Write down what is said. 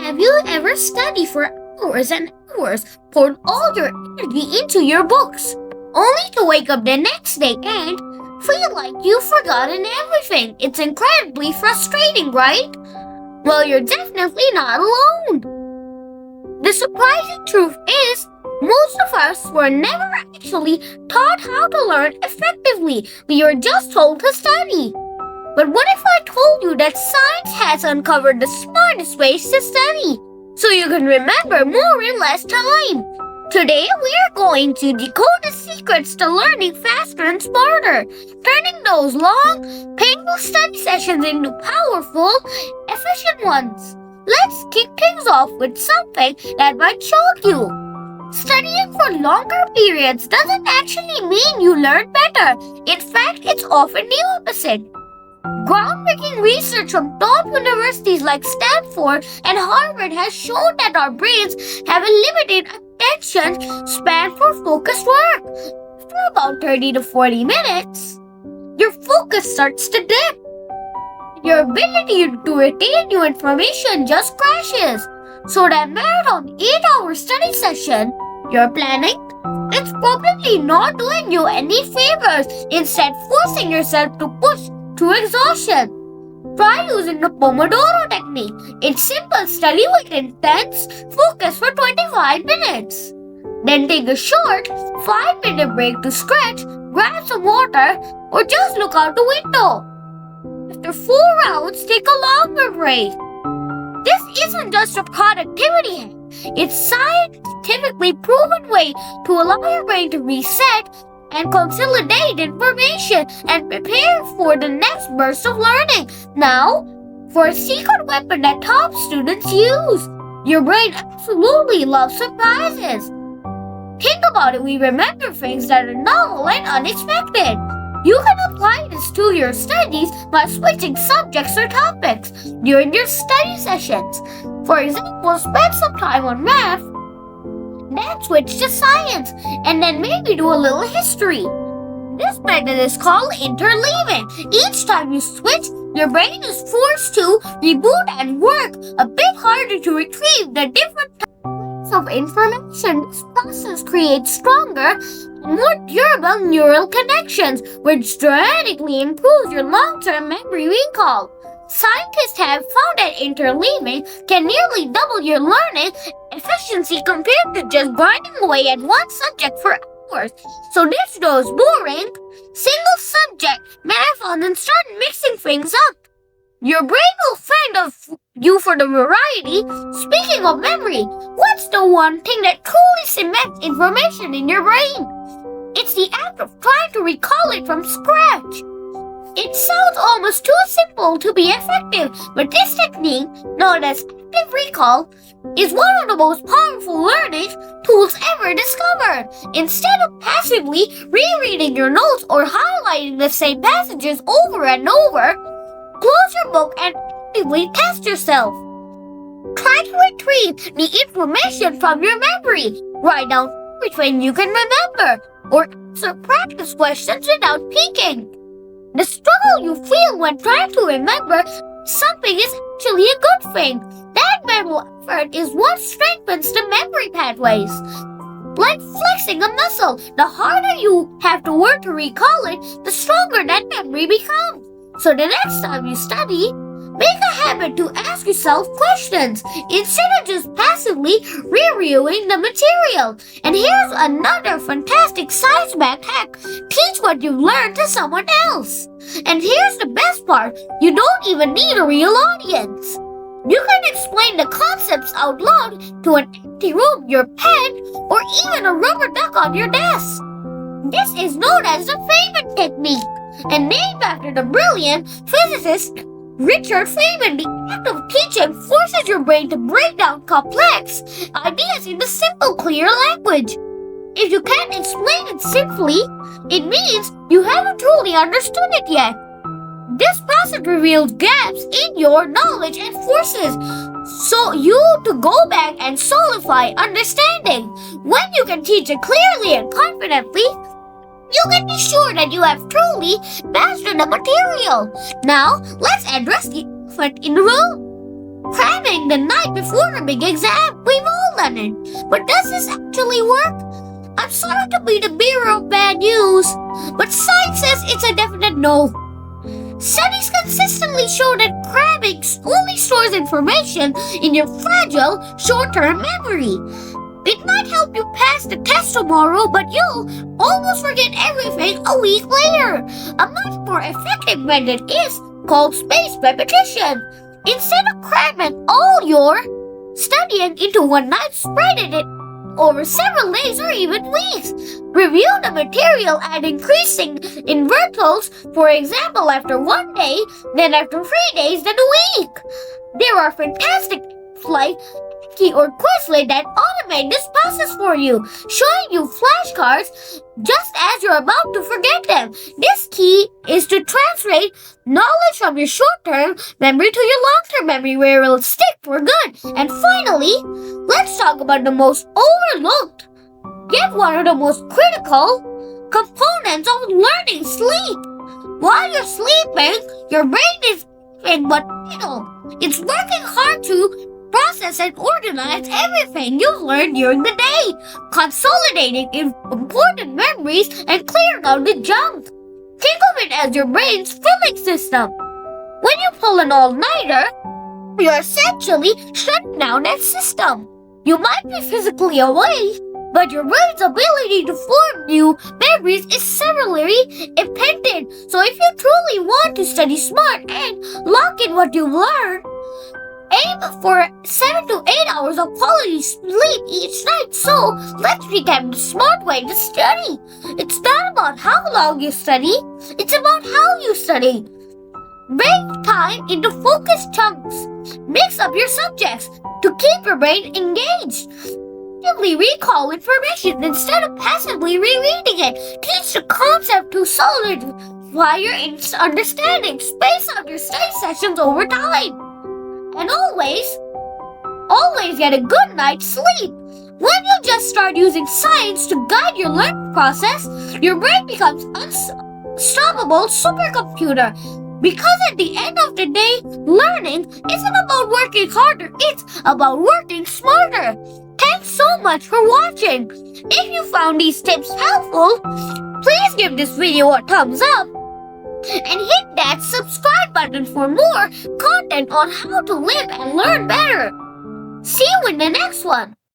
Have you ever studied for hours and hours, poured all your energy into your books, only to wake up the next day and feel like you've forgotten everything? It's incredibly frustrating, right? Well, you're definitely not alone. The surprising truth is, most of us were never actually taught how to learn effectively. We were just told to study. But what if I told you that science has uncovered the smartest ways to study, so you can remember more in less time? Today, we are going to decode the secrets to learning faster and smarter, turning those long, painful study sessions into powerful, efficient ones. Let's kick things off with something that might shock you. Studying for longer periods doesn't actually mean you learn better. In fact, it's often the opposite. Groundbreaking research from top universities like Stanford and Harvard has shown that our brains have a limited attention span for focused work. After about 30 to 40 minutes, your focus starts to dip. Your ability to retain new information just crashes. So that marathon 8-hour study session you're planning, it's probably not doing you any favors, instead forcing yourself to push to exhaustion. Try using the Pomodoro Technique. It's simple: study with intense focus for 25 minutes. Then take a short 5-minute break to stretch, grab some water, or just look out the window. After 4 rounds, take a longer break. This isn't just a productivity hack. It's a scientifically proven way to allow your brain to reset and consolidate information and prepare for the next burst of learning. Now, for a secret weapon that top students use. Your brain absolutely loves surprises. Think about it, we remember things that are novel and unexpected. You can apply this to your studies by switching subjects or topics during your study sessions. For example, spend some time on math, then switch to science, and then maybe do a little history. This method is called interleaving. Each time you switch, your brain is forced to reboot and work a bit harder to retrieve the different types of information. This process creates stronger and more durable neural connections, which dramatically improves your long-term memory recall. Scientists have found that interleaving can nearly double your learning efficiency compared to just grinding away at one subject for hours. So ditch those boring, single subject marathons and start mixing things up. Your brain will thank you for the variety. Speaking of memory, what's the one thing that truly cements information in your brain? It's the act of trying to recall it from scratch. It sounds almost too simple to be effective, but this technique, known as active recall, is one of the most powerful learning tools ever discovered. Instead of passively rereading your notes or highlighting the same passages over and over, close your book and actively test yourself. Try to retrieve the information from your memory. Write down everything you can remember, or answer practice questions without peeking. The struggle you feel when trying to remember something is actually a good thing. That mental effort is what strengthens the memory pathways. Like flexing a muscle, the harder you have to work to recall it, the stronger that memory becomes. So the next time you study, make a habit to ask yourself questions instead of just passively reviewing the material. And here's another fantastic science-backed hack. Teach what you've learned to someone else. And here's the best part. You don't even need a real audience. You can explain the concepts out loud to an empty room, your pet, or even a rubber duck on your desk. This is known as the Feynman Technique, and named after the brilliant physicist Richard Feynman. The act of teaching forces your brain to break down complex ideas into simple, clear language. If you can't explain it simply, it means you haven't truly understood it yet. This process reveals gaps in your knowledge and forces you to go back and solidify understanding. When you can teach it clearly and confidently, you can be sure that you have truly mastered the material. Now, let's address the elephant in the room. cramming the night before a big exam. We've all done it. But does this actually work? I'm sorry to be the bearer of bad news, but science says it's a definite no. Studies consistently show that cramming only stores information in your fragile, short-term memory. It might help you pass the test tomorrow, but you'll almost forget everything a week later. A much more effective method is called spaced repetition. Instead of cramming all your studying into one night, spread it over several days or even weeks. Review the material at increasing intervals, for example, after 1 day, then after 3 days, then a week. There are fantastic apps like Key or Quizlet that automate this process for you, showing you flashcards just as you're about to forget them. This key is to translate knowledge from your short-term memory to your long-term memory where it will stick for good. And finally, let's talk about the most overlooked, yet one of the most critical components of learning: sleep. While you're sleeping, your brain is sleeping but idle. It's working hard to process and organize everything you've learned during the day, consolidating important memories and clearing out the junk. Think of it as your brain's filling system. When you pull an all-nighter, you're essentially shutting down that system. You might be physically awake, but your brain's ability to form new memories is severely impeded. So if you truly want to study smart and lock in what you've learned, aim for 7 to 8 hours of quality sleep each night. So let's recap the smart way to study. It's not about how long you study, it's about how you study. Break time into focused chunks. Mix up your subjects to keep your brain engaged. Actively recall information instead of passively rereading it. Teach the concept to solidify your understanding. Space out your study sessions over time. And always get a good night's sleep. When you just start using science to guide your learning process, your brain becomes unstoppable supercomputer. Because at the end of the day, learning isn't about working harder, it's about working smarter. Thanks so much for watching. If you found these tips helpful, please give this video a thumbs up and hit that subscribe button for more content on how to live and learn better. See you in the next one.